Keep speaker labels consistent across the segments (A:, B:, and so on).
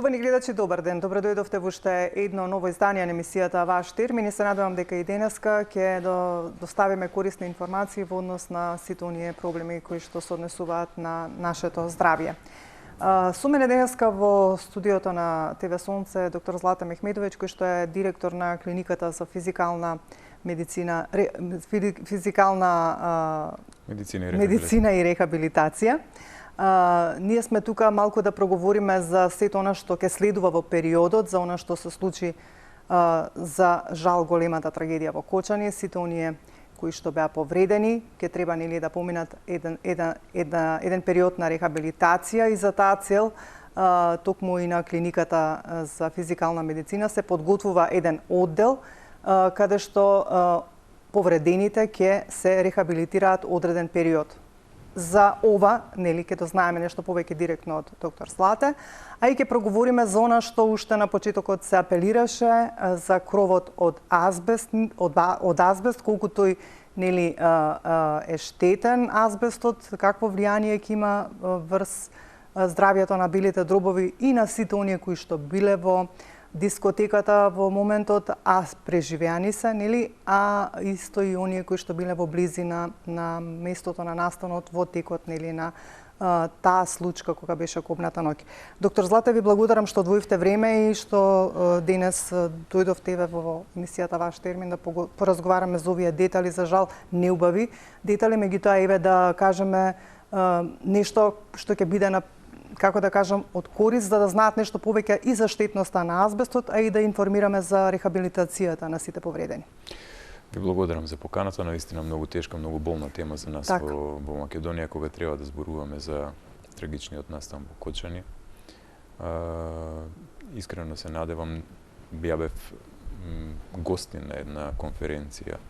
A: Почитувани гледачи, добар ден. Добро дојдовте во уште едно ново издание на емисијата Ваш термин и се надевам дека и денеска ќе доставиме корисни информации во однос на сите оние проблеми кои што се однесуваат на нашето здравје. Со мене денеска во студиото на ТВ Сонце доктор Злата Мехмедовиќ, кој што е директор на клиниката за физикална медицина и рехабилитација. Ние сме тука малку да проговориме за сето она што ќе следува во периодот, за она што се случи за жал големата трагедија во Кочани, сите оние кои што беа повредени, ќе треба нели да поминат еден период на рехабилитација и за таа цел токму и на клиниката за физикална медицина се подготвува еден оддел каде што повредените ќе се рехабилитираат одреден период. За ова, нели, ќе дознаеме нешто повеќе директно од доктор Злате, а и ќе проговориме за она што уште на почетокот се апелираше за кровот од азбест, колку тој нели е штетен азбестот, какво влијание ќе има врз здравјето на белите дробови и на сите оние кои што биле во дискотеката во моментот, а преживеани се, нели, а исто и оние кои што биле во близина на местото на настанот во текот, нели, на таа случка кога беше копната ноќ. Доктор Злата, ви благодарам што одвоивте време и што денес дојдовте во емисијата Ваш термин да поразговараме за овие детали, за жал неубави детали, меѓутоа еве да кажеме нешто што ќе биде на, како да кажам, од корист, за да знаат нешто повеќе и за штетноста на азбестот, а и да информираме за рехабилитацијата на сите повредени.
B: Ви благодарам за поканата, наистина многу тешка, многу болна тема за нас во Македонија, кога треба да зборуваме за трагичниот настан во Кочани. Искрено се надевам, бев гостин на една конференција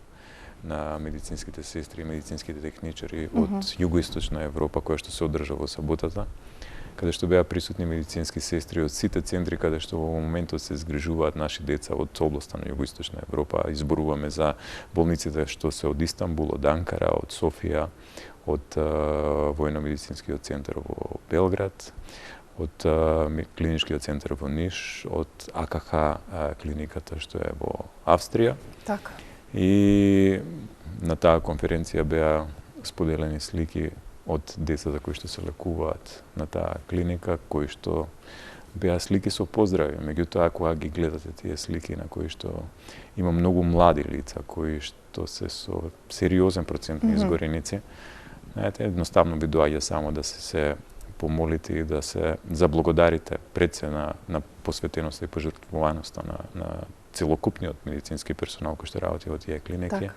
B: на медицинските сестри и медицинските техничари од Југоисточна Европа, која што се одржа во саботата, каде што беа присутни медицински сестри од сите центри каде што во моментот се згрижуваат наши деца од областа на Југоисточна Европа. Изборуваме за болниците што се од Истанбул, од Анкара, од Софија, од војно-медицинскиот центар во Белград, од клиничкиот центар во Ниш, од АКХ клиниката што е во Австрија.
A: Така.
B: И на таа конференција беа споделени слики од децата кои што се лекуваат на таа клиника, кои што беа слики со поздрави. Меѓутоа, кога ги гледате тие слики на кои што има многу млади лица, кои што се со сериозен процент на изгореници, знаете, едноставно би доаѓа само да се помолите и да се заблагодарите пред се на посветеноста и пожртвуваноста на целокупниот медицински персонал кој што работи во тие клиники.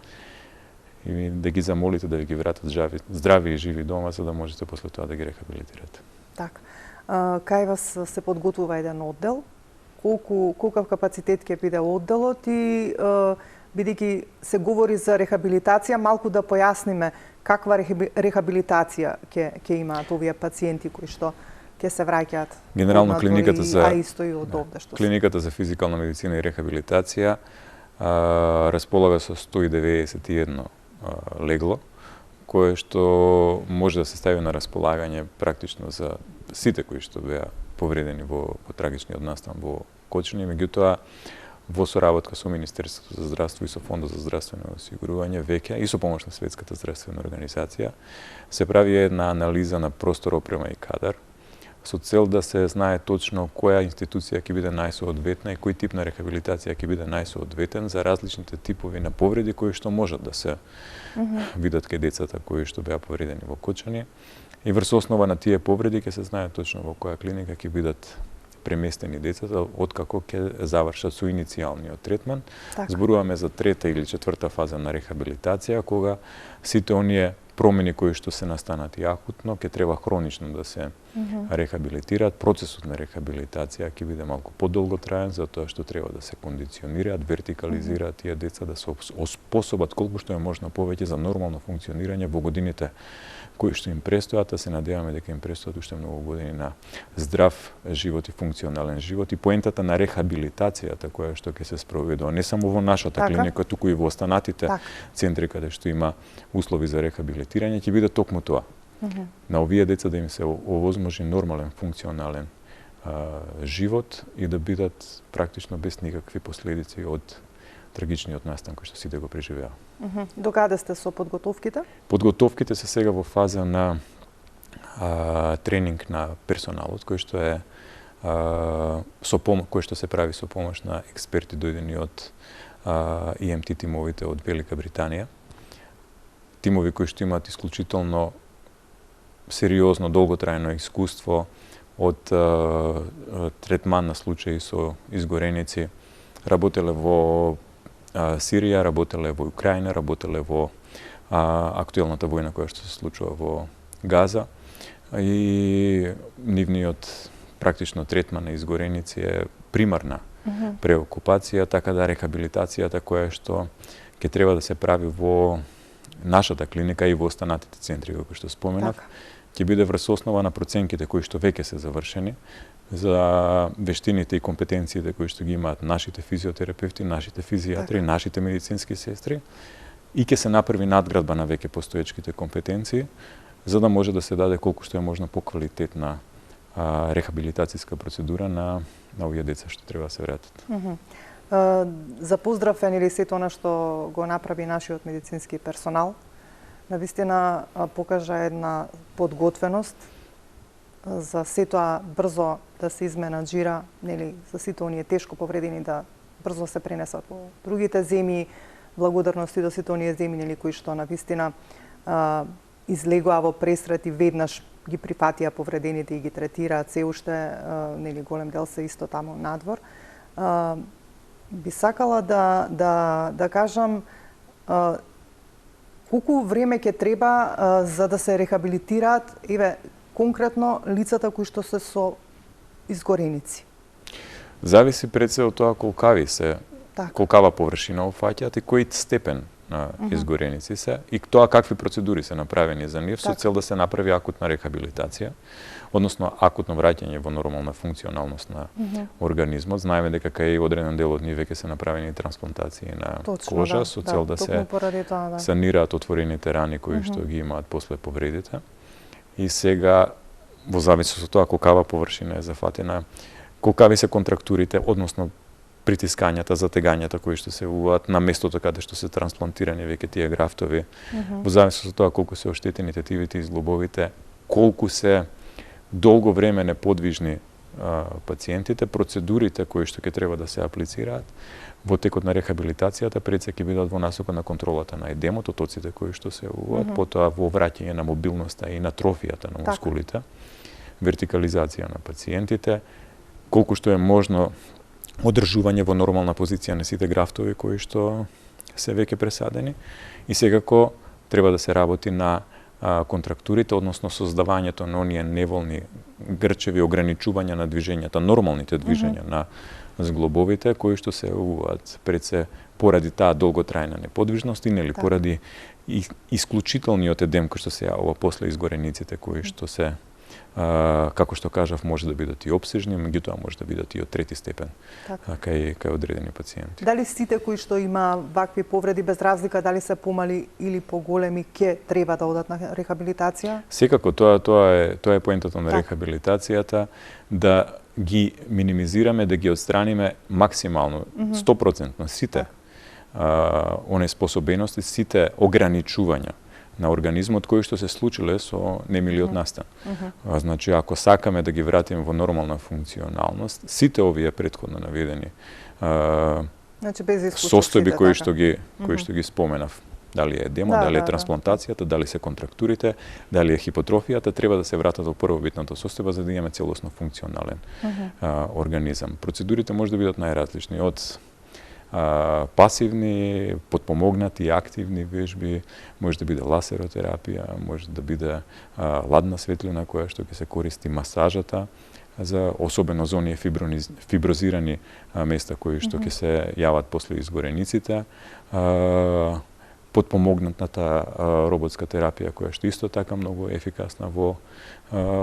B: И да ги замолите да ви ги вратат здрави и живи дома, за да можете после тоа да ги рехабилитирате.
A: Така. Кај вас се подготвува еден оддел? Колкав капацитет ќе биде одделот и бидејќи се говори за рехабилитација, малку да појасниме каква рехабилитација ќе имаат овие пациенти кои што ќе се враќаат.
B: Генерално клиниката за физикална медицина и рехабилитација располага со 191 легло, кое што може да се стави на располагање практично за сите кои што беа повредени во трагичниот настан во Кочани. Меѓутоа, во соработка со Министерството за здравство и со Фондот за здравствено осигурување веќе и со помош на Светската здравствена организација се прави една анализа на простор, опрема и кадар со цел да се знае точно која институција ќе биде најсоодветна и кој тип на рехабилитација ќе биде најсоодветен за различните типови на повреди кои што можат да се видат кај децата кои што беа повредени во Кочани. И врз основа на тие повреди ќе се знае точно во која клиника ќе бидат преместени децата откако ќе завршат со иницијалниот третман. Зборуваме за трета или четврта фаза на рехабилитација, кога сите оние промени кои што се настанат и акутно, ќе треба хронично да се рехабилитираат. Процесот на рехабилитација ќе биде малку подолготраен, затоа што треба да се кондиционираат, вертикализираат тие деца, да се оспособат колку што е можно повеќе за нормално функционирање во годините кои што им престојат, а се надеваме дека им престојат уште многу години на здрав живот и функционален живот. И поентата на рехабилитацијата која што ќе се спроведува не само во нашата клиника, туку и во останатите центри каде што има услови за рехабилитирање, ќе биде токму тоа. На овие деца да им се овозможи нормален, функционален живот и да бидат практично без никакви последици од трагичниот настан кој што сите го преживеа.
A: До каде сте со подготовките?
B: Подготовките се сега во фаза на тренинг на персоналот кој што е кој што се прави со помош на експерти дојдени од EMT тимовите од Велика Британија. Тимови кои што имаат исклучително сериозно, долготрајно искуство од третман на случаи со изгореници. Работеле во Сирија, работеле во Украина, работеле во актуелната војна која што се случува во Газа. И нивниот практично третман на изгореници е примарна преокупација, така да рехабилитацијата која што ќе треба да се прави во нашата клиника и во останатите центри, како што споменав, ќе биде врз основа на проценките кои што веќе се завршени, за вештините и компетенциите кои што ги имаат нашите физиотерапевти, нашите физијатри, нашите медицински сестри, и ќе се направи надградба на веќе постоечките компетенции, за да може да се даде колку што е можно поквалитетна рехабилитацијска процедура на овие деца што треба да се вратат.
A: За поздрав е нели сето она што го направи нашиот медицински персонал. Навистина покажа една подготвеност за сето брзо да се изменаџира, нели, за сите оние тешко повредени да брзо се пренесат во другите земји. Благодарности до сите оние земји, нели, кои што навистина излегоа во пресрет и веднаш ги прифатија повредените и ги третираат. Се уште, нели, голем дел се исто таму надвор. Би сакала да кажам колку време ќе треба за да се рехабилитираат, конкретно лицата кои што се со изгореници?
B: Зависи пред се од тоа колкава површина опфаќаат и кој степен на изгореници се и тоа какви процедури се направени за нив со цел да се направи акутна рехабилитација, односно акутно враќање во нормална функционалност на организмот. Знаеме дека кај одреден дел од нив веќе се направени трансплантации на кожа со цел да се санираат отворените рани кои што ги имаат после повредите. И сега, во зависност од тоа колкава површина е зафатена, колкави се контрактурите, односно притискањата, затегањата кои што се уваат на местото каде што се трансплантирани веќе тие графтови, во зависност од тоа колку се оштетени тетивите и зглобовите, колку се долго време неподвижни пациентите, процедурите кои што ќе треба да се аплицираат во текот на рехабилитацијата, пред се ќе бидат во насока на контролата на едемот, отоците кои што се уваат, потоа во враќање на мобилноста и на трофијата на мускулите, вертикализација на пациентите, колку што е можно одржување во нормална позиција на сите графтови кои што се веќе пресадени, и секако треба да се работи на контрактурите, односно создавањето на оние неволни грчеви, ограничување на движењата, нормалните движења на зглобовите кои што се уваат пред се поради таа долготрајна неподвижност и нели поради исклучителниот едем кој што се јавува после изгорениците кои што се како што кажав, може да бидат и обсежни, меѓутоа може да бидат и од трети степен кај одредени пациенти.
A: Дали сите кои што има вакви повреди, без разлика дали се помали или поголеми, ќе треба да одат на рехабилитација?
B: Секако, тоа е поентата на рехабилитацијата, да ги минимизираме, да ги отстраниме максимално, 100% сите онеспособености, сите ограничувања на организмот кои што се случиле со немилиот настан. Значи, ако сакаме да ги вратиме во нормална функционалност, сите овие претходно наведени состојби кои што ги споменав, дали е едемот, дали е трансплантацијата, дали се контрактурите, дали е хипотрофијата, треба да се вратат во првобитната состојба за да имаме целосно функционален организам. Процедурите може да бидат најразлични, од пасивни, подпомогнати, активни вежби, може да биде ласеротерапија, може да биде ладна светлина која што ќе се користи, масажата, особено за оние фиброзирани места кои што ќе се јават после изгорениците, подпомогнатата роботска терапија која што исто така многу ефикасна во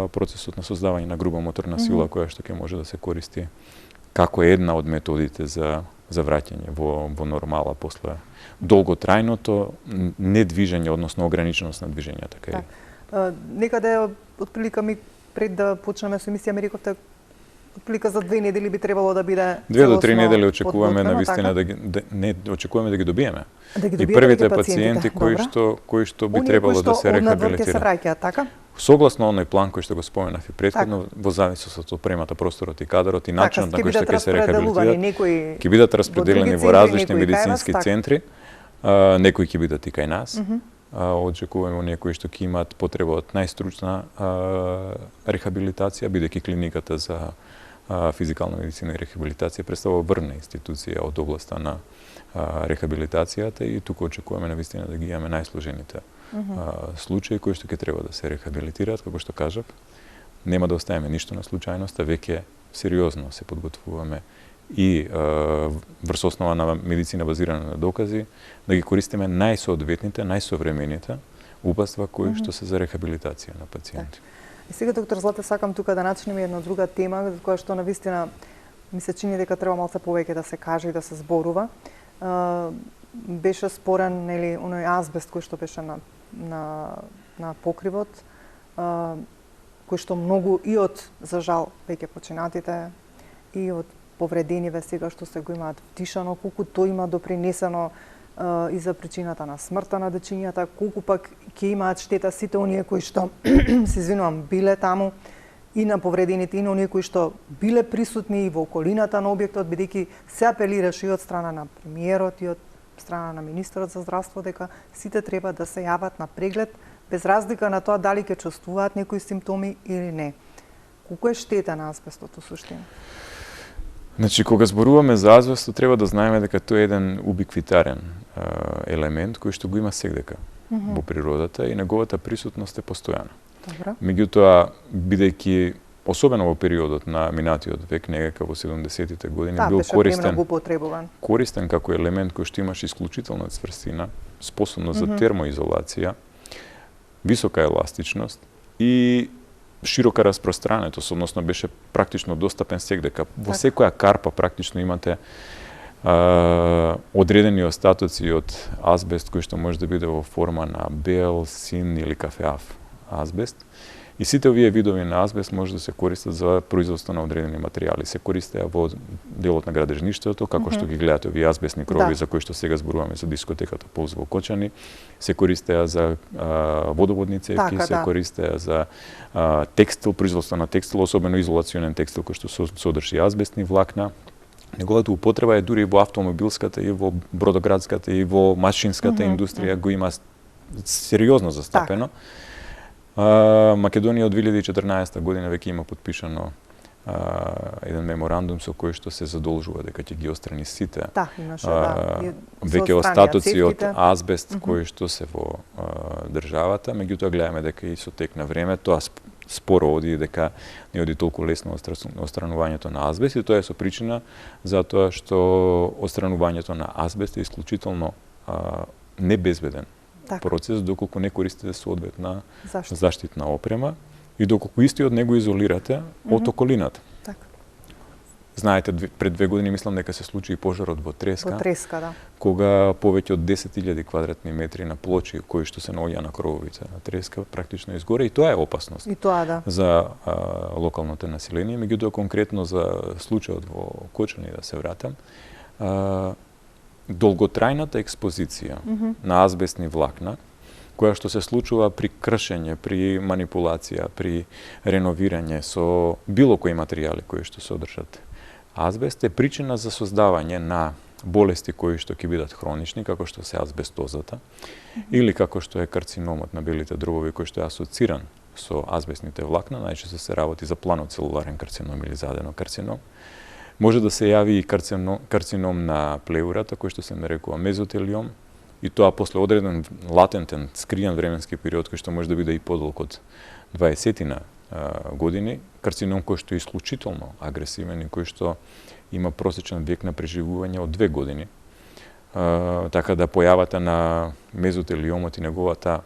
B: процесот на создавање на груба моторна сила која што ќе може да се користи како една од методите за враќање во нормала после долготрајното недвижење, односно ограниченост на движењата.
A: Некаде, отприлика ми пред да почнеме со емисија, ми рековте отплика за 2 недели би требало да биде
B: 2 до 3 недели очекуваме навистина не очекуваме да ги добиеме. И првите пациенти кои што би требало да се рехабилитираат.
A: Така?
B: Согласно оној план кој што го споменав и претходно, во зависност од опремата, просторот и кадрот и начинот на кој што ќе се рехабилитираат, ќе бидат распределени во различни медицински центри, некои ќе бидат и кај нас. Очекуваме некои што ќе имаат потреба од најстручна рехабилитација, бидејќи клиниката за физикална медицина и рехабилитација представува врвна институција од областа на рехабилитацијата и тука очекуваме навистина да ги имаме најсложените случаи кои што ќе треба да се рехабилитираат, како што кажав. Нема да оставиме ништо на случајност, веќе сериозно се подготвуваме и врз основа на медицина базирана на докази, да ги користиме најсоодветните, најсовремените упатства кои што се за рехабилитација на пациенти.
A: И сега, доктор Злате, сакам тука да начнеме една друга тема, која што навистина ми се чини дека треба малце повеќе да се каже и да се зборува. Беше спорен, нели, оној азбест кој што беше на покривот, кој што многу и од, за жал, веќе починатите и од повредениве сега што се го имаат втишано, колку тој има допринесено и за причината на смртта на дечињата, колку пак ќе имаат штета сите оние кои што се извинувам биле таму и на повредените и на оние кои што биле присутни и во околината на објектот, бидејќи се апелираше и од страна на премиерот и од страна на министерот за здравство дека сите треба да се јават на преглед без разлика на тоа дали ќе чувствуваат некои симптоми или не. Колку е штета на азбестот во суштина?
B: Значи, кога зборуваме за азбестот, треба да знаеме дека тој е еден убиквитарен елемент кој што го има сегдека во природата и неговата присутност е постојана. Меѓутоа, бидејќи особено во периодот на минатиот век, некако во 70-тите години, бил користен како елемент кој што имаше исклучителна цврстина, способна за термоизолација, висока еластичност и широка распространетост, односно беше практично достапен сегдека. Во секоја карпа практично имате одредени остатоци од азбест кој што може да биде во форма на бел, син или кафеав азбест. И сите овие видови на азбест може да се користат за производство на одредени материјали. Се користеа во делот на градежништвото, како што ги гледате овие азбестни крови за кои што сега зборуваме за дискотеката Пулс во Кочани, се користеа за водоводни цевки, се користеа за текстил, производство на текстил, особено изолационен текстил кој што содржи азбестни влакна. Неговата употреба е дури и во автомобилската, и во бродоградската, и во машинската индустрија го има сериозно застапено. Македонија од 2014 година веќе има подпишано еден меморандум со кој што се задолжува дека ќе ги отстрани сите веќе остатоци од азбест кои што се во државата, меѓутоа гледаме дека и со тек на време тоа споро оди, дека не оди толку лесно отстранувањето на азбест и тоа е со причина затоа што отстранувањето на азбест е исклучително небезбеден процес доколку не користите соодветна заштитна опрема и доколку истиот не го изолирате од околината. Знаете, пред 2 години мислам дека се случи и пожарот во Треска.
A: Во Треска, да.
B: Кога повеќе од 10.000 квадратни метри на плочи кои што се наоѓа на крововите на Треска практично изгоре и тоа е опасност.
A: И тоа да.
B: За локалното население, меѓутоа конкретно за случајот во Кочани да се вратам. Долготрајната експозиција на азбестни влакна, која што се случува при кршење, при манипулација, при реновирање со било кои материјали кои што содржат азбест, е причина за создавање на болести кои што ќе бидат хронични, како што се азбестозата, или како што е карциномот на белите дробови, кој што е асоциран со азбестните влакна, најчесто се работи за планоцелуларен карцином или за аденокарцином. Може да се јави и карцином на плеурата, кој што се нарекува мезотелиом, и тоа после одреден латентен, скриен временски период, кој што може да биде и подолг од 20 години, карцином кој што е исклучително агресивен и кој што има просечен век на преживување од 2 години. Така да појавата на мезотелиомот и неговата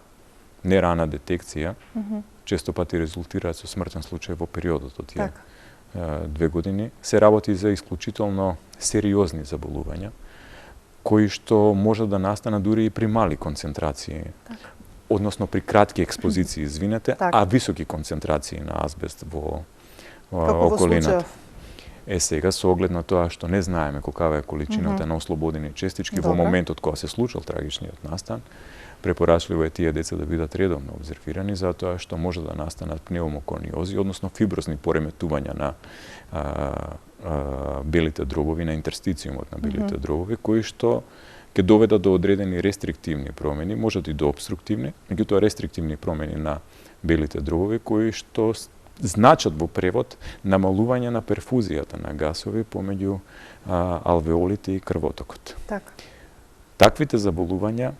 B: нерана детекција често пати резултираат со смртен случај во периодот од тие 2 години. Се работи за исклучително сериозни заболувања, кои што може да настанат дури и при мали концентрации, односно при кратки експозиции, извинете, а високи концентрации на азбест во околината. Сега, со оглед на тоа што не знаеме колкава е количината на ослободени честички во моментот кога се случил трагичниот настан, препорачливо е тие деца да бидат редовно обзервирани, затоа што може да настанат пнеумокониози, односно фиброзни пореметувања на белите дробови, на интерстициумот на белите дробови, кои што ќе доведат до одредени рестриктивни промени, можат и до обструктивни, меѓутоа рестриктивни промени на белите дробови, кои што значат во превод намалување на перфузијата на гасови помеѓу алвеолите и крвотокот. Таквите заболувања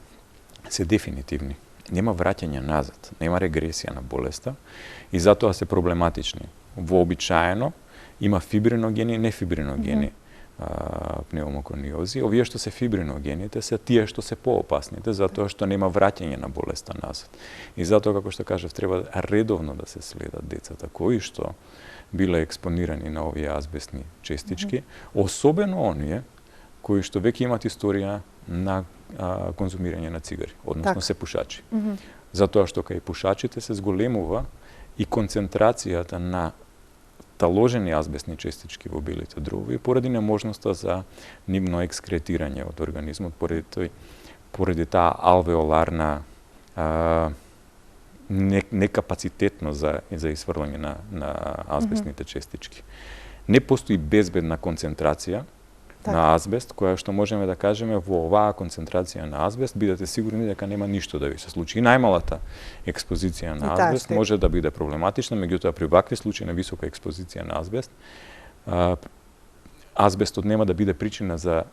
B: се дефинитивни. Нема враќање назад, нема регресија на болеста и затоа се проблематични. Вообичаено има фибриногени и нефибриногени пнеумокониози. Овие што се фибриногените се тие што се поопасните, затоа што нема враќање на болеста назад. И затоа, како што кажав, треба редовно да се следат децата кои што биле експонирани на овие азбестни честички, особено оние кои што веќе имат историја на конзумирање на цигари, односно се пушачи. Затоа што кај пушачите се зголемува и концентрацијата на таложени азбестни честички во белите дробови поради неможноста за нивно екскретирање од организмот, поради таа алвеоларна некапацитетност за исфрлање на азбестните честички. Не постои безбедна концентрација на азбест, која што можеме да кажеме во оваа концентрација на азбест, бидете сигурни дека нема ништо да ви се случи. И најмалата експозиција на азбест може да биде проблематична, меѓутоа при вакви случаи на висока експозиција на азбест, азбестот нема да биде причина за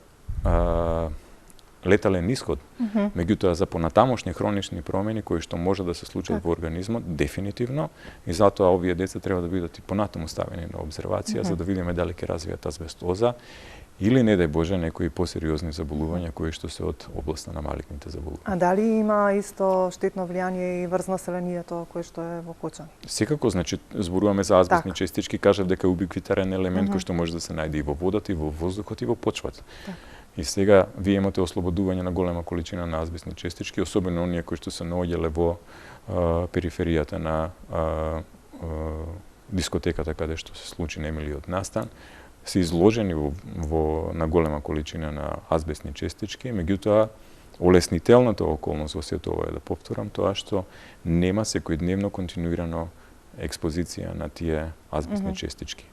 B: летален исход, меѓутоа за понатамошни хронични промени кои што може да се случат во организмот, дефинитивно, и затоа овие деца треба да бидат и понатаму ставени на обзервација, за да видиме дали ќе развијат азбестоза или, не дај Боже, некои посериозни заболувања кои што се од областа на малигните заболувања.
A: А дали има исто штетно влијание и врз населението кој што е во Кочани?
B: Секако, значи, зборуваме за азбестни честички, кажав дека е убиквитарен елемент кој што може да се најде и во водата, и во воздухот, и во почвата. И сега вие имате ослободување на голема количина на азбестни честички, особено оние кои што се наоѓале во периферијата на дискотеката каде што се случи немилиот настан, се изложени на голема количина на азбестни честички, меѓутоа олеснителната околност во сето ова е, да повторам, тоа што нема секојдневно континуирано експозиција на тие азбестни честички.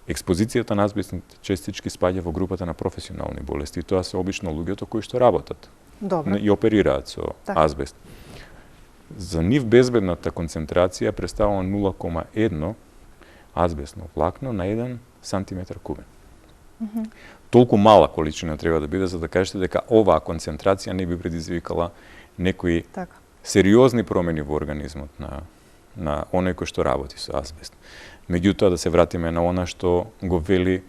B: Експозицијата на азбестните честички спаѓа во групата на професионални болести и тоа се обично луѓето кои што работат и оперираат со азбест. За нив безбедната концентрација представува 0,1 азбестно влакно на 1 сантиметар кубен. Толку мала количина треба да биде за да кажете дека оваа концентрација не би предизвикала некои сериозни промени во организмот на оној кој што работи со азбест. Меѓутоа, да се вратиме на она што го вели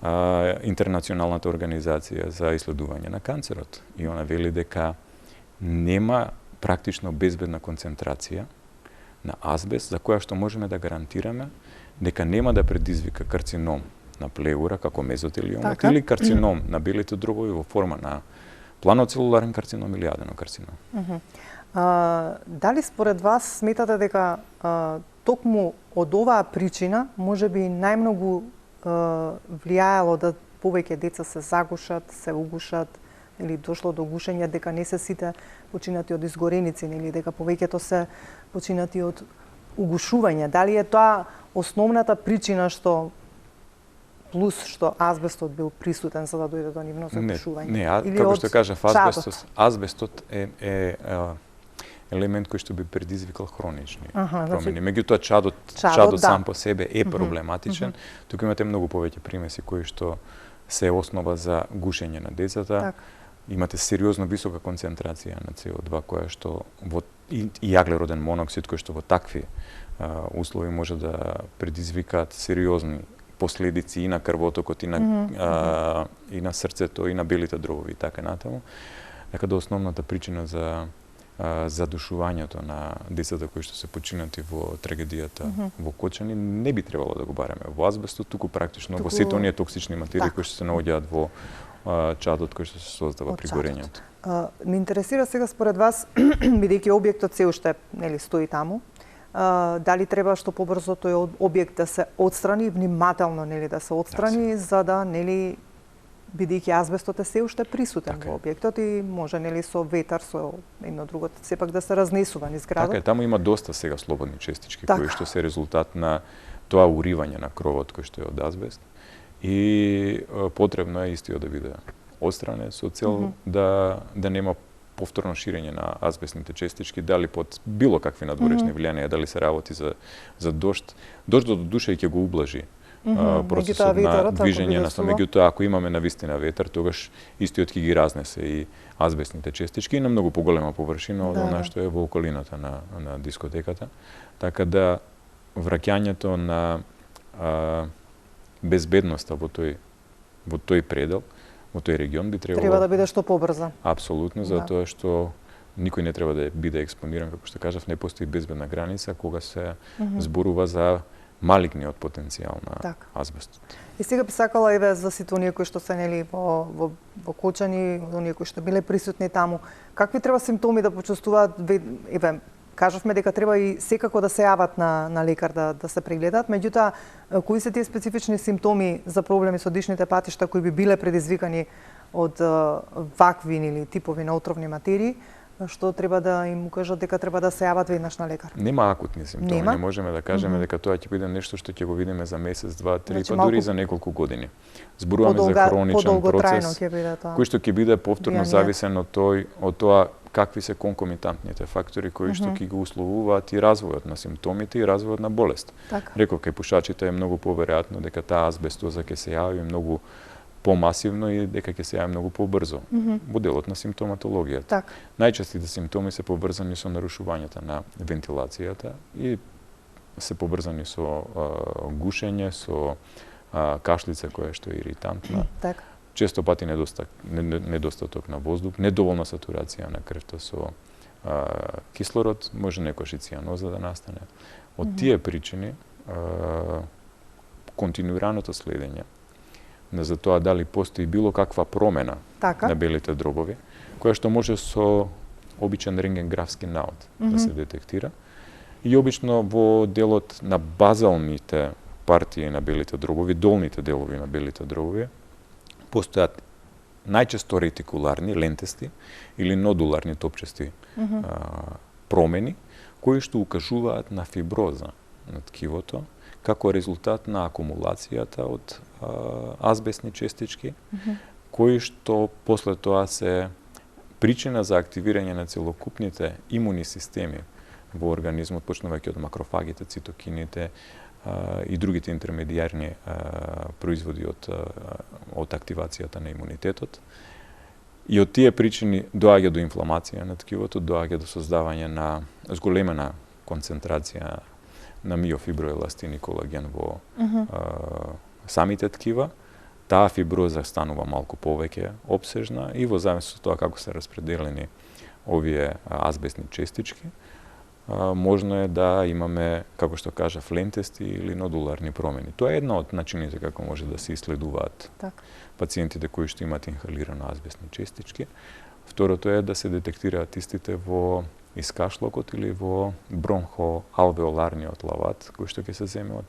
B: Интернационалната организација за исследување на канцерот. И она вели дека нема практично безбедна концентрација на азбест за која што можеме да гарантираме дека нема да предизвика карцином на плеура како мезотелиомот или карцином на белите дробови во форма на планоцелуларен карцином или аденокарцином.
A: Дали според вас сметате дека токму од оваа причина можеби најмногу влијаело да повеќе деца се загушат, се угушат или дошло до гушење, дека не се сите починати од изгореници или дека повеќето се починати од угушување? Дали е тоа основната причина што плюс што азбестот бил присутен за да дојде до нивно загушување?
B: Не, како што кажав, азбестот е елемент кој што би предизвикал хронични промени. Меѓутоа, чадот сам по себе е проблематичен. Тука имате многу повеќе примеси кои што се основа за гушење на децата. Имате сериозно висока концентрација на CO2 која што и јаглероден моноксид кој што во такви услови може да предизвикаат сериозни последици и на крвотокот, и на срцето, и на белите дробови и така натаму. Дека да основната причина за задушувањето на децата кои што се починати во трагедијата во Кочани не би требало да го бараме во азбестот, туку практично во сите оние токсични материи кои што се наоѓаат во чадот кој што се создава при горењето.
A: Ме интересира сега според вас, бидејќи објектот се уште стои таму, дали треба што побрзо тој објект да се отстрани, внимателно нели да се отстрани, за да нели бидејќи азбестот е се уште присутен во објектот и може нели со ветар, со едно друго сепак да се разнесува низ градот.
B: Така е, таму има доста сега слободни честички кои што се резултат на тоа уривање на кровот кој што е од азбест и потребно е истиот да биде отстранен со цел да нема повторно ширење на азбестните честички, дали под било какви надворешни влијанија, дали се работи за дожд. Дождот до душа ќе го ублажи процесот на движење на меѓутоа ако имаме навистина ветар, тогаш истиот ќе ги разнесе и азбестните честички и на многу поголема површина од она што е во околината на дискотеката. Така да враќањето на безбедноста во тој предел, во тој регион би
A: треба да биде што побрза.
B: Апсолутно, затоа што никој не треба да биде експониран, како што кажав, не постои безбедна граница кога се зборува за малигниот потенцијал на азбестот.
A: И сега би сакала еве за сите оние кои што се нели во Кочани, оние кои што биле присутни таму, какви треба симптоми да почувствуваат, еве кажавме дека треба и секако да се јават на лекар да се прегледаат, меѓутоа кои се тие специфични симптоми за проблеми со дишните патишта кои би биле предизвикани од вакви или типови на отровни материи, што треба да им кажат дека треба да се јават веднаш на лекар?
B: Нема акутни симптоми, не можеме да кажеме дека тоа ќе биде нешто што ќе го видиме за месец, два, три, па дури за неколку години. Зборуваме за хроничен процес кој што ќе биде повторно зависен од тоа какви се конкомитантните фактори кои што ќе го условуваат и развојот на симптомите и развојот на болест. Реков, кај пушачите е многу поверојатно дека таа азбестоза ќе се јави многу помасивно и дека ќе се јави многу побрзо во делот на симптоматологијата. Најчестите симптоми се поврзани со нарушувањето на вентилацијата и се поврзани со гушење, со кашлица која што е иритантна. Често пати недостаток на воздух, недоволна сатурација на крвта со кислород, може некојаш и цијаноза да настане. Од тие причини континуираното следење за тоа дали постои било каква промена на белите дробови, која што може со обичен рентгенграфски наод да се детектира. И обично во делот на базалните партии на белите дробови, долните делови на белите дробови, постојат најчесто ретикуларни, лентести или нодуларни топчести промени, кои што укажуваат на фиброза на ткивото, како резултат на акумулацијата од азбестни честички, кои што после тоа се причина за активирање на целокупните имуни системи во организмот, почнувајќи од макрофагите, цитокините и другите интермедијарни производи од активацијата на имунитетот. И од тие причини доаѓа до инфламација на ткивото, доаѓа до создавање на зголемена концентрација на миофиброеластин и колаген во самите ткива. Таа фиброза станува малку повеќе опсежна и во зависност од тоа како се распределени овие азбестни честички, можно е да имаме, како што кажав, лентести или нодуларни промени. Тоа е една од начините како може да се исследуваат пациентите кои што имаат инхалирано азбестни честички. Второто е да се детектираат истите во искашлокот или во бронхоалвеоларниот лават, кој што ќе се земе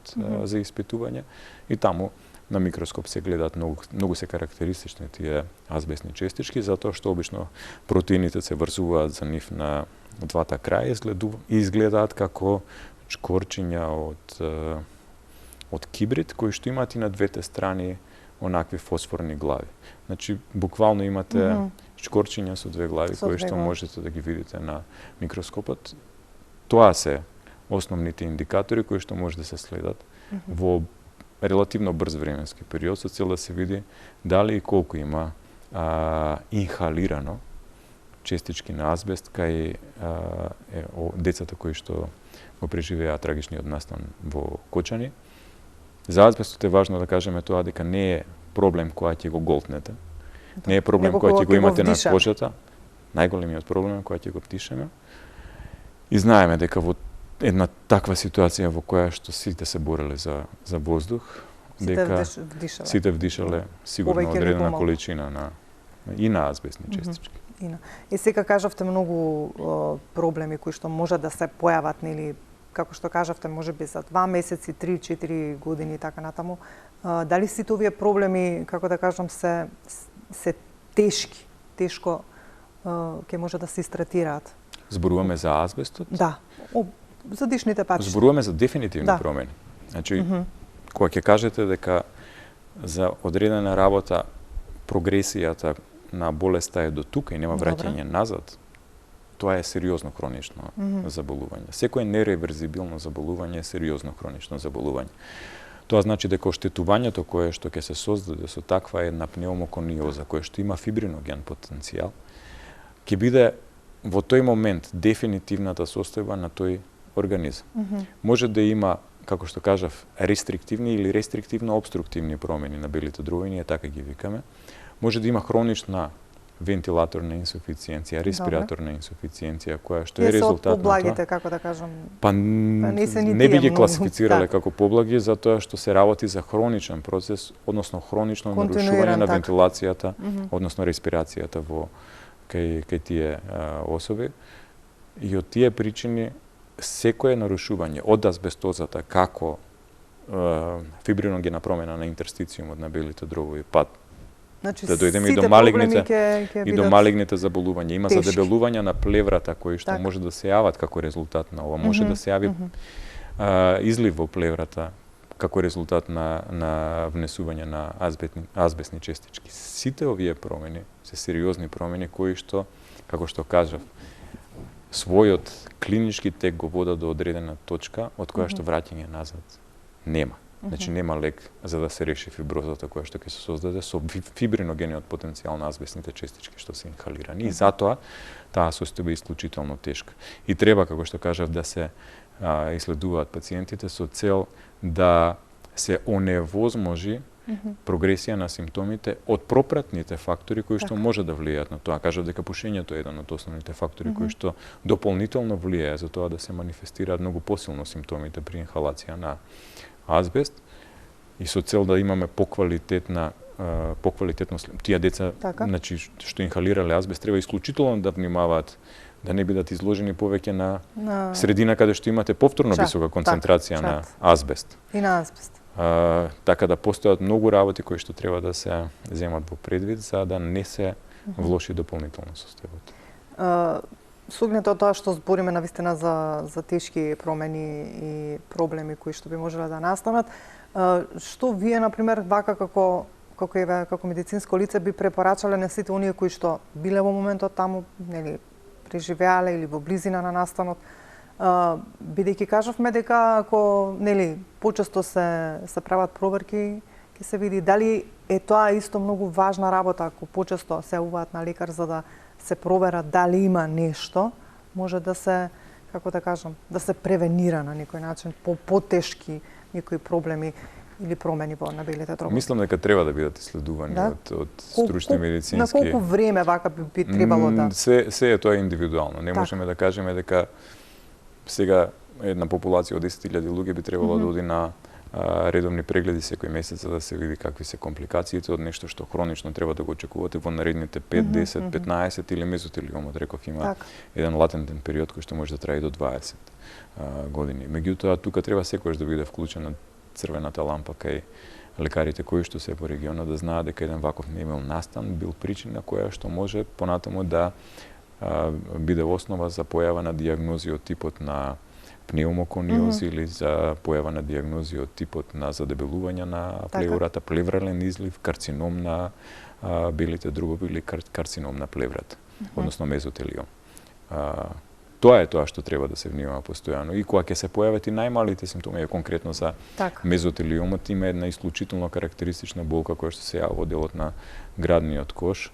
B: за испитување. И таму на микроскоп се гледаат многу се карактеристични тие азбестни честички, затоа што обично протеините се врзуваат за нив на двата краја и изгледаат како чкорчиња од кибрид, кои што имаат и на двете страни онакви фосфорни глави. Значи, буквално имате чкорчиња со две глави, кои што можете да ги видите на микроскопот. Тоа се основните индикатори кои што може да се следат во релативно брз временски период, со цел да се види дали и колку има инхалирано честички на азбест кај децата кои што го преживеа трагичниот настан во Кочани. За азбестот е важно да кажеме тоа дека не е проблем која ќе го голтнете, не е проблем која ќе го имате на кожата. Најголемиот проблем е која ќе го вдишеме. И знаеме дека во една таква ситуација во која што сите се бореле за воздух, дека сите вдишале сигурно одредена количина и на азбестни честички.
A: И сега кажавте многу проблеми кои што може да се појават нели како што кажавте, можеби за 2 месеци, 3-4 години и така натаму, дали сите овие проблеми, како да кажам, се тешко ќе може да се истретираат?
B: Зборуваме за азбестот?
A: Да. За дишните патишта.
B: Зборуваме за дефинитивни промени. Значи, кога ќе кажете дека за одредена работа прогресијата на болеста е до тука и нема враќање назад, тоа е сериозно хронично заболување. Секое нереверзибилно заболување е сериозно хронично заболување. Тоа значи дека оштетувањето кое што ќе се создаде со таква една пнеумокониоза, која што има фибриноген потенцијал, ќе биде во тој момент дефинитивната состојба на тој организам. Може да има, како што кажав, рестриктивни или рестриктивно-обструктивни промени на белите дрови, ние така ги викаме. Може да има хронична вентилаторна инсуфициенција, респираторна инсуфициенција, која што е резултат на тоа.
A: Поблагите, како да кажам.
B: Не би ги класифицирале како поблаги, затоа што се работи за хроничен процес, односно хронично нарушување на вентилацијата, односно респирацијата кај тие особи. И од тие причини секое нарушување од азбестозата како фибриногена промена на интерстициумот на белите дробови,
A: значи,
B: да дојдеме и до малигните заболувања. Има задебелување на плеврата кои што може да се јават како резултат на ова. Може да се јави излив во плеврата како резултат на внесување на азбестни честички. Сите овие промени се сериозни промени кои што, како што кажав, својот клинички тек го вода до одредена точка од која што враќање назад нема. Значи нема лек за да се реши фиброзата која што ќе се создаде со фибриногениот потенцијал на азбестните честички што се инхалирани. И затоа таа состојба е исклучително тешка. И треба, како што кажав, да се исследуваат пациентите со цел да се оневозможи прогресија на симптомите од пропратните фактори кои што може да влијаат на тоа. Кажав дека пушењето е еден од основните фактори кои што дополнително влијае за тоа да се манифестираат многу посилно симптомите при инхалација на азбест и со цел да имаме поквалитетно тие деца, значи што инхалирале азбест, треба исклучително да внимаваат да не бидат изложени повеќе на средина каде што имате повторно висока концентрација на азбест.
A: И на азбест.
B: Така да постојат многу работи кои што треба да се земат во предвид за да не се влоши дополнително состојбата.
A: Сугнето од тоа што збориме навистина за тешки промени и проблеми кои што би можеле да настанат, што вие, например, вака како медицинско лице би препорачале на сите оние кои што биле во моментот таму, нели, преживеале или во близина на настанот, бидејќи кажавме дека ако, нели, почесто се прават проверки, ќе се види дали е тоа исто многу важна работа, ако почесто се јавуваат на лекар за да се провера дали има нешто, може да се, како да кажам, да се превенира на некој начин потешки некои проблеми или промени на белите дробови.
B: Мислам дека треба да бидат исследувани од стручни медицински.
A: На колку време вака би требало да?
B: Се е тоа индивидуално. Не можеме да кажеме дека сега една популација од 10.000 луѓе би требало да оди на редовни прегледи секој месец за да се види какви се компликациите од нешто што хронично треба да го очекувате во наредните 5, 10, 15 или мезотелиомот, реков, има еден латентен период кој што може да трае до 20 години. Меѓутоа, тука треба секојаш да биде вклучена црвената лампа кај лекарите кои што се по регионот да знаат дека еден ваков немил настан бил причина која што може понатаму да биде основа за појава на дијагнози од типот на пнеумокониоз или за појава на дијагнози од типот на задебелување на плеврата, плеврален излив, карцином на белите дробови или карцином на плеврата, односно мезотелиом. Тоа е тоа што треба да се внимава постојано. И кога ќе се појават и најмалите симптоми, конкретно за мезотелиомот, има една исклучително карактеристична болка која што се јавува во делот на градниот кош,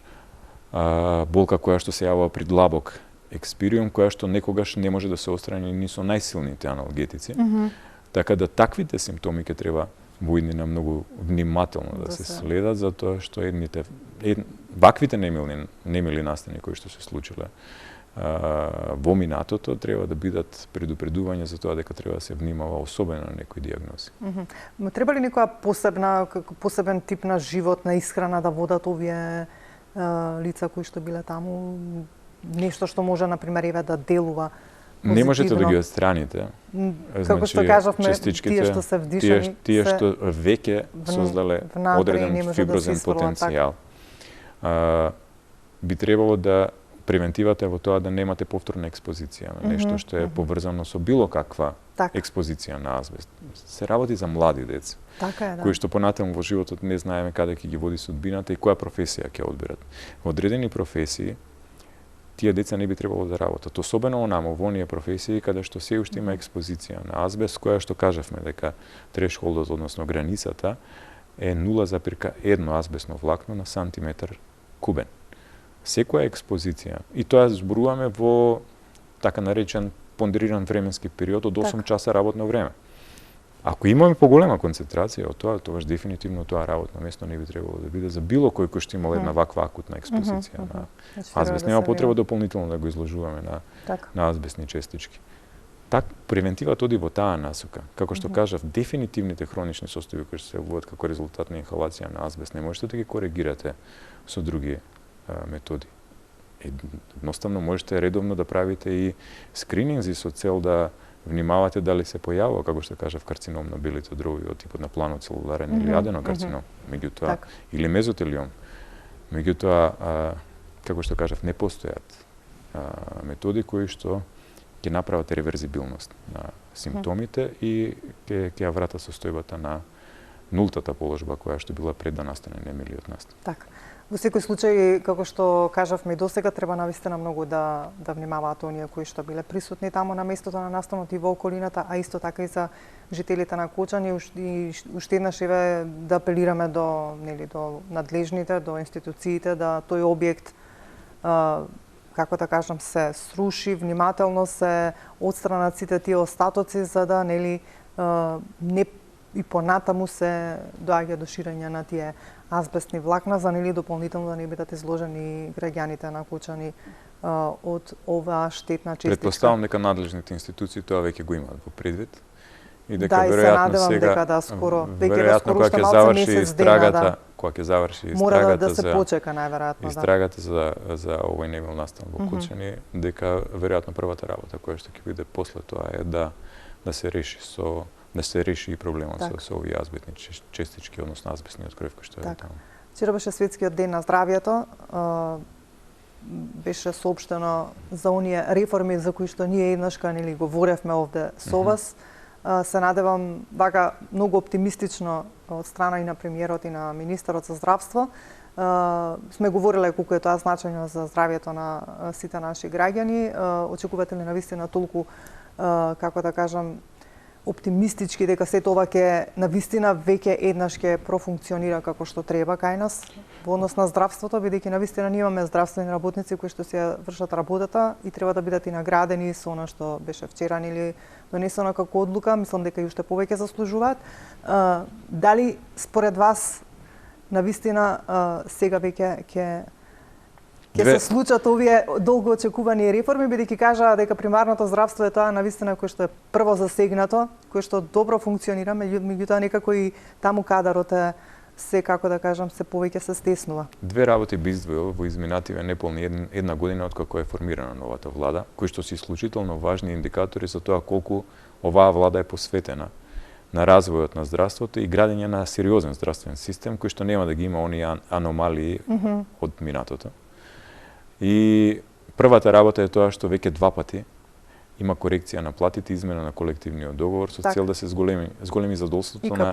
B: болка која што се јавува при длабок експириум, која што некогаш не може да се отстрани ни со најсилните аналгетици. Така да таквите симптоми ќе треба во иднина многу внимателно да се следат, затоа што ваквите немили настани кои што се случиле во минатото треба да бидат предупредување за тоа дека треба да се внимава особено на некои дијагнози.
A: Треба ли некоја посебен тип на живот, на исхрана да водат овие лица кои што биле таму? Нешто што може, например, да делува
B: Не можете да ги отстраните.
A: Како што кажавме, тие што се вдишани,
B: тие што веќе создале одреден фиброзен потенцијал. Би требало да превентивата е во тоа да немате повторна експозиција на нешто што е поврзано со било каква експозиција на азбест. Се работи за млади деца, кои што понатаму во животот не знаеме каде ќе ги води судбината и која професија ќе одберат. Во одредени професии тие деца не би требало да работат, особено онамо во оние професии каде што се уште има експозиција на азбест, која што кажавме дека трешхолдот, односно границата е 0,1 азбестно влакно на сантиметар кубен. Секоја експозиција, и тоа зборуваме во така наречен пондериран временски период од 8 часа работно време. Ако имаме поголема концентрација од тоа, тогаш дефинитивно тоа работно место не би требало да биде за било кој што имал една ваква акутна експозиција на азбест. Нема потреба дополнително да го изложуваме на азбестни честички. Превентивата оди во таа насока. Како што кажав, дефинитивните хронични состојби кои се јавуваат како резултат на инхалација на азбест не можете да ги коригирате со други методи. Едноставно можете редовно да правите и скрининзи со цел да внимавате дали се појавува, како што кажав, карцином на белите дроби од типот на планоцелуларен или аденокарцином, меѓутоа или мезотелиом. Меѓутоа, како што кажав, не постојат методи кои што ќе направат реверзибилност на симптомите и ќе ја врата состојбата на нултата положба која што била пред да настане немилиот настан.
A: Така. Во секој случај, како што кажавме и досега, треба навистина многу да внимаваат оние кои што биле присутни таму на местото на настанот и во околината, а исто така и за жителите на Кочани. И уште еднаш еве да апелираме до надлежните, до институциите, да тој објект, како да кажам, се сруши, внимателно се отстранат сите тие остатоци, за да не и понатаму се доаѓа до ширење на тие азбестни влакна, за дополнително да не бидат изложени граѓаните на Кочани од оваа штетна честичка.
B: Претпоставам дека надлежните институции тоа веќе го имаат во предвид и дека
A: веројатно сега
B: веројатно кога ќе заврши истрагата, кога ќе заврши
A: истрагата да се почека најверојатно
B: истрагата за овој немил настан во Кочани, дека веројатно првата работа која што ќе биде после тоа е да се реши и проблемот со овие азбестни честички, односно азбестниот крв кој што е таму.
A: Вчера беше светскиот ден на здравјето. Беше соопштено за оние реформи за кои што ние еднашка говоревме овде со вас. Се надевам вака многу оптимистично од страна и на премиерот и на министерот за здравство. Сме говориле колку е тоа значајно за здравјето на сите наши граѓани. Очекувате ли навистина толку, како да кажам, оптимистички дека сето ова ќе навистина веќе еднаш ќе профункционира како што треба кај нас во однос на здравството, бидејќи навистина ние имаме здравствени работници кои што се вршат работата и треба да бидат и наградени со она што беше вчера или донесено како одлука. Мислам дека и уште повеќе заслужуваат. Дали според вас навистина сега веќе ќе се случат овие долго очекувани реформи, бидејќи кажаа дека примарното здравство е тоа навистина кое што е прво засегнато, кое што добро функционира, меѓутоа некако и таму кадарот е се, како да кажам, се повеќе се стеснува.
B: Две работи би издвоил во изминативе неполни една година откако е формирана новата влада, кои што се исклучително важни индикатори за тоа колку оваа влада е посветена на развојот на здравството и градење на сериозен здравствен систем кој што нема да ги има оние аномалии од минатото. И првата работа е тоа што веќе 2 пати има корекција на платите, измена на колективниот договор со цел да се зголеми задолството на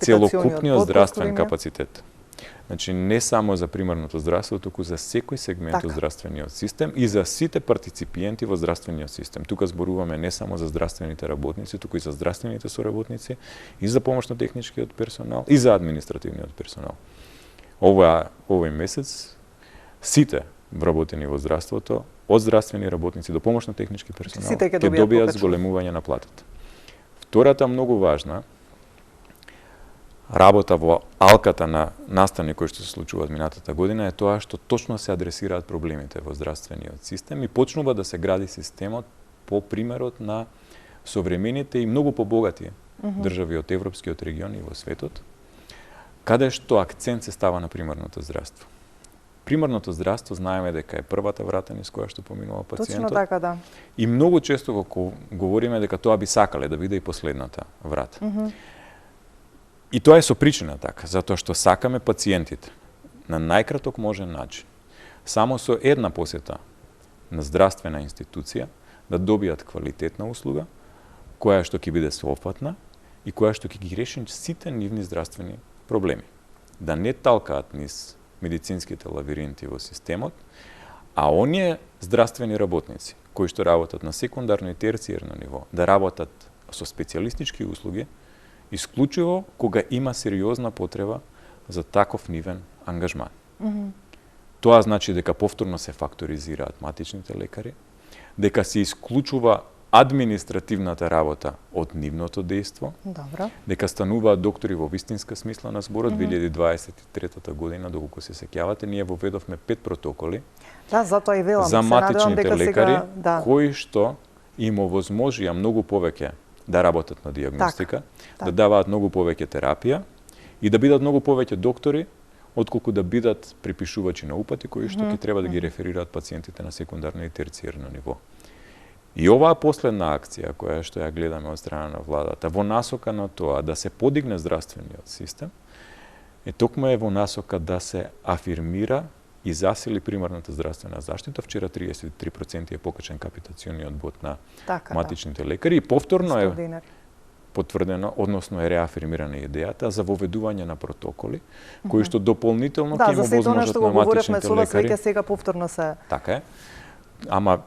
B: целокупниот здравствен капацитет. Значи не само за примарното здравство, туку за секој сегмент од здравствениот систем и за сите партиципиенти во здравствениот систем. Тука зборуваме не само за здравствените работници, туку и за здравствените соработници, и за помошно-техничкиот персонал, и за административниот персонал. Овој месец сите вработени во здравството, од здравствени работници до помошно-технички персонал, ќе добијат зголемување на платата. Втората многу важна работа во алката на настани кои што се случуваат минатата година е тоа што точно се адресираат проблемите во здравствениот систем и почнува да се гради системот по примерот на современите и многу побогати држави од европскиот регион и во светот, каде што акцент се става на примарното здравство. Примарното здравство знаеме дека е првата врата низ која што поминува пациентот.
A: Точно така, да.
B: И многу често го говориме дека тоа би сакале да биде и последната врата. И тоа е со причина така, затоа што сакаме пациентите на најкраток можен начин, само со една посета на здравствена институција, да добијат квалитетна услуга, која што ќе биде соопфатна и која што ќе ги реши сите нивни здравствени проблеми. Да не талкаат низ медицинските лавиринти во системот, а оние здравствени работници, кои што работат на секундарно и терцијерно ниво, да работат со специјалистички услуги, исклучиво кога има сериозна потреба за таков нивен ангажман. Тоа значи дека повторно се факторизираат матичните лекари, дека се исклучува административната работа од нивното дејство, дека стануваат доктори во вистинска смисла на зборот. 2023 година, доколку се сеќавате, ние воведовме 5 протоколи
A: затоа и велам,
B: за матичните лекари, кои што им овозможија многу повеќе да работат на дијагностика, да даваат многу повеќе терапија и да бидат многу повеќе доктори, отколку да бидат припишувачи на упати кои што ќе треба да ги реферираат пациентите на секундарно и терцијерно ниво. И оваа последна акција која што ја гледаме од страна на владата во насока на тоа да се подигне здравствениот систем, токму е во насока да се афирмира и засили примарната здравствена заштита. Вчера 33% е покачен капитациониот бод на матичните лекари и повторно е потврдено, односно е реафирмирана идејата за воведување на протоколи, кои што дополнително ќе им овозможат на матичните лекари.
A: Веќе сега повторно се.
B: Така е. Ама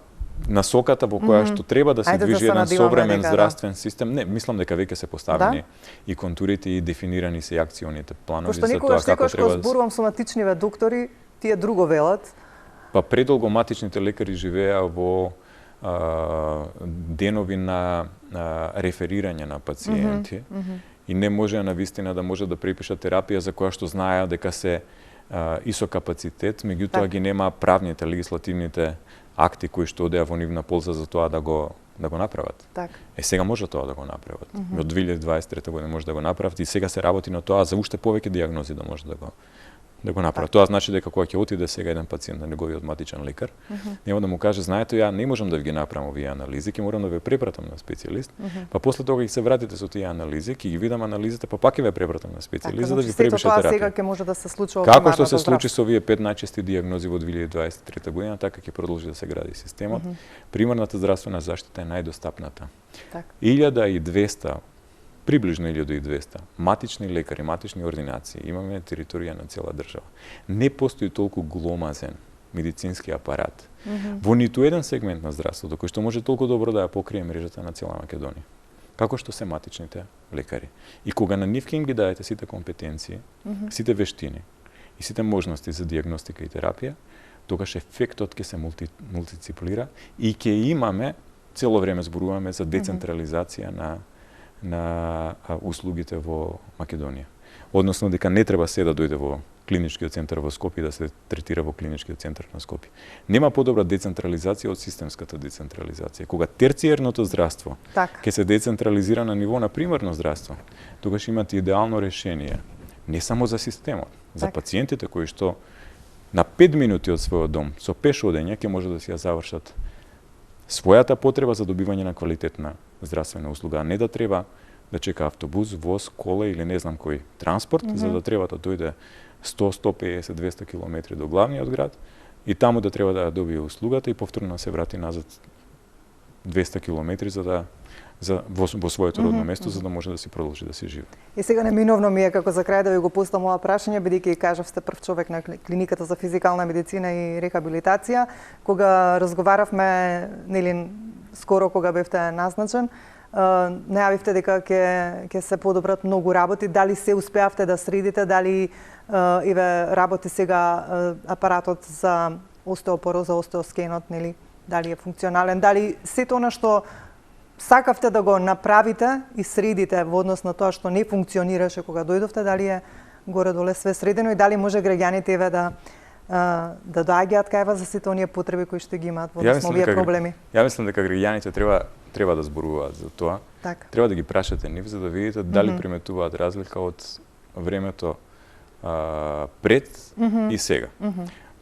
B: насоката во која што треба да се движи еден современ здравствен систем, не, мислам дека веќе се поставени и контурите и дефинирани се и акционите планови за тоа како треба да
A: зборувам со матичниве доктори, тие друго велат.
B: Па предолго матичните лекари живеа во денови на реферирање на пациенти и не можеа на вистина да може да препишат терапија за која што знаеа дека се и со капацитет, меѓутоа ги нема правните, легислативните акти кои што одеа во нивна полза за тоа да го направат. Сега може тоа да го направат. Од 2023 година може да го направат и сега се работи на тоа за уште повеќе дијагнози да може да го направат. Тоа значи дека кога ќе отиде сега еден пациент на неговиот матичен лекар, нема да му каже, знаете, ја не можам да ви ги направам овие анализи, ќе морам да ве препратам на специјалист, па после тоа ќе се вратите со тие анализи, ќе ги видам анализите, па пак ќе ве препратам на специјалист за да ви препише терапија.
A: Тоа сега ќе може да се случува.
B: Како што се случи со овие 5 најчести дијагнози во 2023 година, така ќе продолжи да се гради системот. Примарната здравствена заштита е најдостапната. 1200 приближно 1200 матични лекари, матични ординации имаме на територија на цела држава. Не постои толку гломазен медицински апарат во ниту еден сегмент на здравството кој што може толку добро да ја покрие мрежата на цела Македонија, како што се матичните лекари. И кога на нив ќе им ги дадете сите компетенции, сите вештини и сите можности за дијагностика и терапија, тогаш ефектот ќе се мултициплира и ќе имаме, цело време зборуваме за децентрализација на услугите во Македонија. Односно дека не треба се да дојде во клиничкиот центар во Скопје да се третира во клиничкиот центар на Скопје. Нема подобра децентрализација од системската децентрализација. Кога терцијерното здравство ќе се децентрализира на ниво на примарно здравство, тогаш имате идеално решение не само за системот, за пациентите кои што на 5 минути од својот дом со пеш одење ќе може да си ја завршат својата потреба за добивање на квалитетна здравствена услуга, а не да треба да чека автобус, воз, кола или не знам кој транспорт, за да треба да дојде 100, 150, 200 километри до главниот град и таму да треба да добие услугата и повторно се врати назад 200 километри во своето родно место за да може да си продолжи да се живее.
A: И сега неминовно ми е како за крај да ви го постам ова прашање, бидејќи кажавте прв човек на клиниката за физикална медицина и рехабилитација, кога разговаравме, нели скоро кога бевте назначен, најавивте дека ќе се подобрат многу работи, дали се успеавте да средите, дали еве работи сега апаратот за остеопороз, за остеоскенот, нели, дали е функционален, дали сето она што сакавте да го направите и средите во однос на тоа што не функционираше кога дојдовте, дали е горе-доле све средено и дали може граѓаните еве да доаѓаат кај вас за сите оние потреби кои што ги имаат во однос на овие проблеми?
B: Ја мислам дека граѓаните треба да зборуваат за тоа. Треба да ги прашате нив за да видите дали приметуваат разлика од времето пред и сега.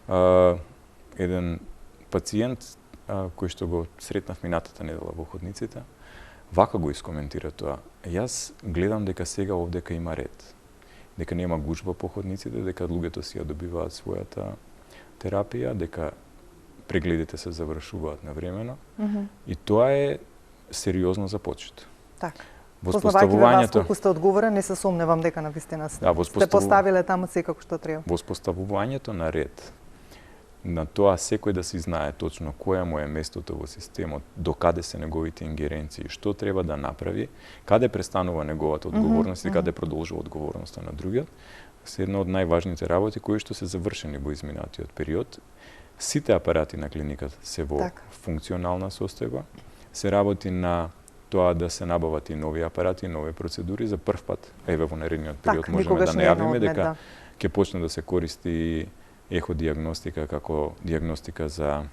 B: еден пациент кој што го сретнав минатата недела во ходниците, вака го искоментира тоа. Јас гледам дека сега овдека има ред. Дека нема гужва по ходниците, дека луѓето си ја добиваат својата терапија, дека прегледите се завршуваат навремено. И тоа е сериозно започето.
A: Така. Познавајќи вас колку сте одговорен, не се сомневам дека навистина сте поставиле таму секако што треба.
B: Воспоставувањето на ред, на тоа секој да си знае точно која му е местото во системот, до каде се неговите ингеренции, што треба да направи, каде престанува неговата одговорност и каде продолжува одговорноста на другиот, се една од најважните работи кои што се завршени во изминатиот период. Сите апарати на клиниката се во функционална состојба, се работи на тоа да се набават и нови апарати, и нови процедури. За прв пат, еве во наредниот период можеме да најавиме дека ќе почне да се користи еходиагностика како диагностика за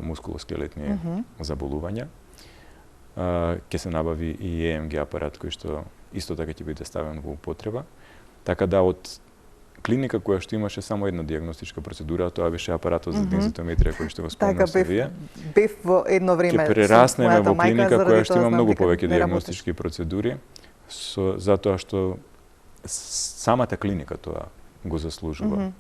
B: мускулоскелетни заболувања. Ќе се набави и ЕМГ апарат кој што исто така ќе биде ставен во употреба. Така да од клиника која што имаше само една диагностичка процедура, тоа беше апаратот за дензитометрија кој што го спомнавте вие.
A: Бев во едно време.
B: Ќе прераснеме во клиника која што има многу повеќе диагностички процедури, затоа што самата клиника тоа го заслужува.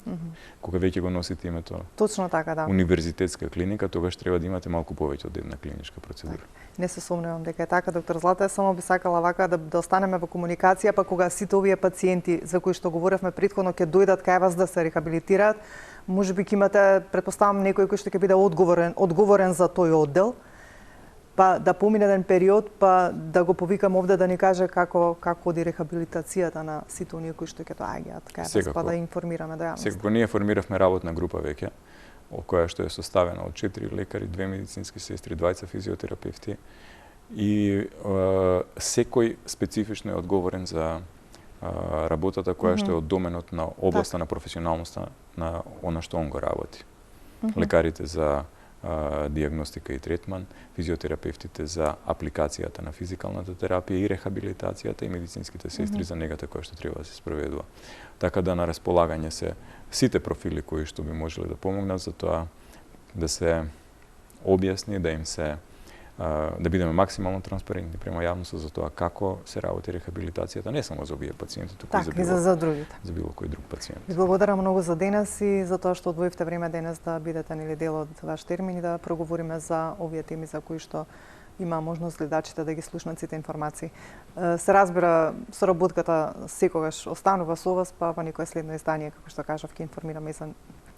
B: Кога веќе го носите името
A: точно така, да.
B: Универзитетска клиника, тогаш треба да имате малку повеќе од една клиничка процедура.
A: Не се сомневам дека е така, доктор Злата, само би сакала вака да останеме во комуникација, па кога сите овие пациенти за кои што говоревме претходно ќе дојдат кај вас да се рехабилитираат, можеби ќе имате, претпоставам, некој кој што ќе биде одговорен за тој оддел, па да помине еден период, па да го повикам овде да ни каже како оди рехабилитацијата на сите оние кои што ќе доаѓаат кај вас, па да информираме до јавноста.
B: Секако ние формиравме работна група веќе, која што е составена од 4 лекари, 2 медицински сестри, 2 физиотерапевти и секој специфично е одговорен за работата која што е од доменот на областа на професионалноста на она што он го работи. Лекарите за диагностика и третман, физиотерапевтите за апликацијата на физикалната терапија и рехабилитацијата и медицинските сестри за негата која што треба да се спроведува. Така да на располагање се сите профили кои што би можеле да помогнат за тоа да се објасни, да им се да бидеме максимално транспарентни према јавноста за тоа како се работи рехабилитацијата, не само за овие пациенти, туку и
A: за другите.
B: За било кој друг пациент.
A: Ви благодарам многу за денес и за тоа што одвоивте време денес да бидете дел од ваш термин и да проговориме за овие теми за кои што има можност гледачите да ги слушнат сите информации. Се разбира, соработката секогаш останува со вас, па во некое следно издание, како што кажав, ќе информираме и за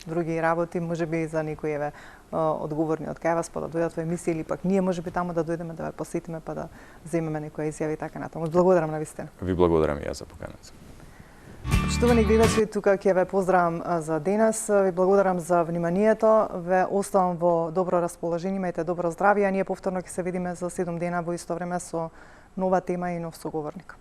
A: други работи, можеби и за некои одговорни од кај вас, па да дојдат во емисија или пак ние можеби таму да дојдеме да ве посетиме, па да земеме некои изјави така натаму. Благодарам на вистина.
B: Ви благодарам и јас за поканата.
A: Почитувани гледачи, тука ќе ве поздравам за денес. Ви благодарам за вниманието. Ве оставам во добро расположение, имајте добро здравје, а ние повторно ќе се видиме за 7 дена во исто време со нова тема и нов соговорник.